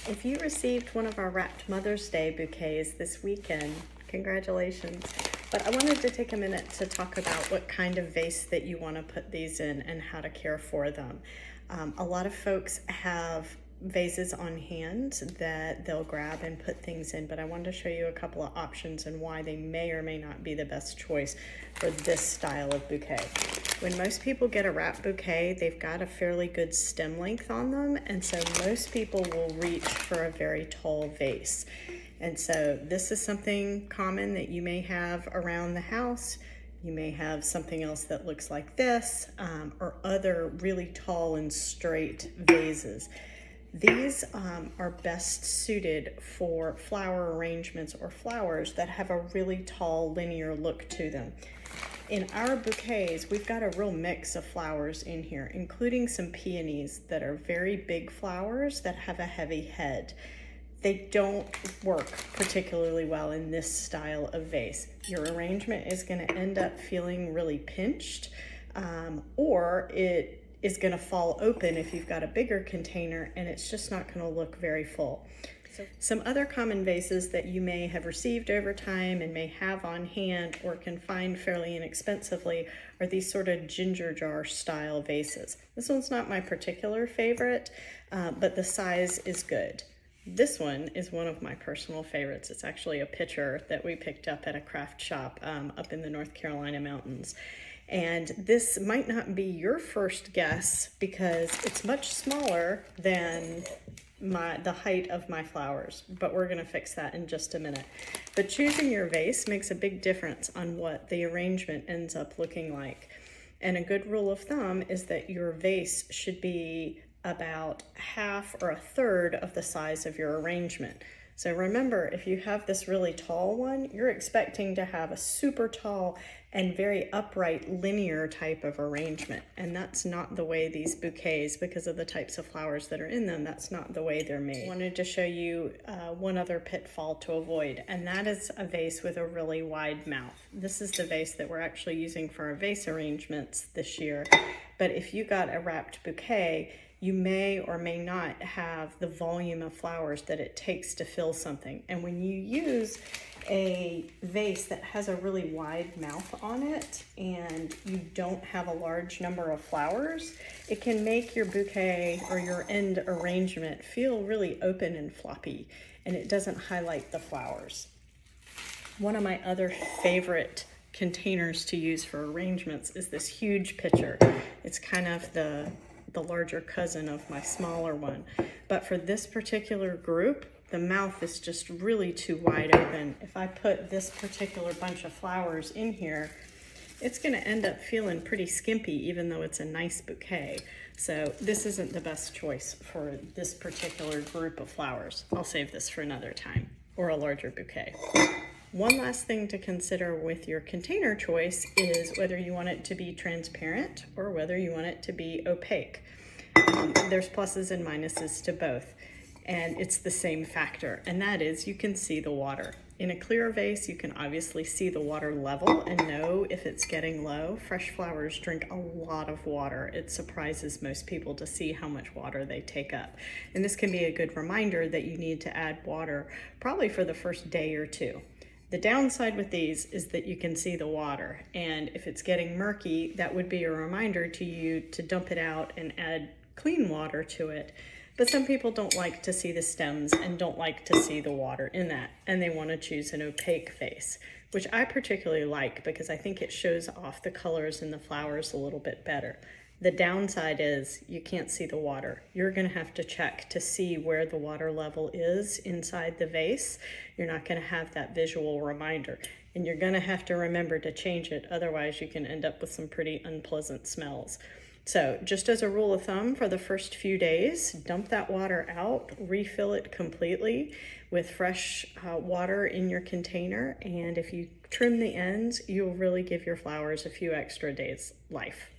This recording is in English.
If you received one of our wrapped Mother's Day bouquets this weekend, congratulations. But I wanted to take a minute to talk about what kind of vase that you want to put these in and how to care for them. A lot of folks have vases on hand that they'll grab and put things in, but I wanted to show you a couple of options and why they may or may not be the best choice for this style of bouquet. When most people get a wrap bouquet, they've got a fairly good stem length on them, and so most people will reach for a very tall vase. And so this is something common that you may have around the house. You may have something else that looks like this, or other really tall and straight vases. These are best suited for flower arrangements or flowers that have a really tall linear look to them. In our bouquets, we've got a real mix of flowers in here, including some peonies that are very big flowers that have a heavy head. They don't work particularly well in this style of vase. Your arrangement is going to end up feeling really pinched, or it is going to fall open if you've got a bigger container, and it's just not going to look very full. Some other common vases that you may have received over time and may have on hand or can find fairly inexpensively are these sort of ginger jar style vases. This one's not my particular favorite, but the size is good. This one is one of my personal favorites. It's actually a pitcher that we picked up at a craft shop up in the North Carolina mountains. And this might not be your first guess because it's much smaller than the height of my flowers, but we're going to fix that in just a minute. But choosing your vase makes a big difference on what the arrangement ends up looking like. And a good rule of thumb is that your vase should be about half or a third of the size of your arrangement. So remember, if you have this really tall one, you're expecting to have a super tall and very upright linear type of arrangement. And that's not the way these bouquets, because of the types of flowers that are in them, that's not the way they're made. I wanted to show you one other pitfall to avoid, and that is a vase with a really wide mouth. This is the vase that we're actually using for our vase arrangements this year. But if you got a wrapped bouquet, you may or may not have the volume of flowers that it takes to fill something. And when you use a vase that has a really wide mouth on it and you don't have a large number of flowers, it can make your bouquet or your end arrangement feel really open and floppy, and it doesn't highlight the flowers. One of my other favorite containers to use for arrangements is this huge pitcher. It's kind of the larger cousin of my smaller one. But for this particular group, the mouth is just really too wide open. If I put this particular bunch of flowers in here, it's going to end up feeling pretty skimpy, even though it's a nice bouquet. So this isn't the best choice for this particular group of flowers. I'll save this for another time, or a larger bouquet. One last thing to consider with your container choice is whether you want it to be transparent or whether you want it to be opaque. There's pluses and minuses to both, and it's the same factor, and that is you can see the water. In a clear vase, you can obviously see the water level and know if it's getting low. Fresh flowers drink a lot of water. It surprises most people to see how much water they take up. And this can be a good reminder that you need to add water probably for the first day or two. The downside with these is that you can see the water, and if it's getting murky, that would be a reminder to you to dump it out and add clean water to it. But some people don't like to see the stems and don't like to see the water in that, and they want to choose an opaque vase, which I particularly like because I think it shows off the colors in the flowers a little bit better. The downside is you can't see the water. You're going to have to check to see where the water level is inside the vase. You're not going to have that visual reminder, and you're going to have to remember to change it. Otherwise, you can end up with some pretty unpleasant smells. So just as a rule of thumb, for the first few days, dump that water out, refill it completely with fresh water in your container. And if you trim the ends, you'll really give your flowers a few extra days life.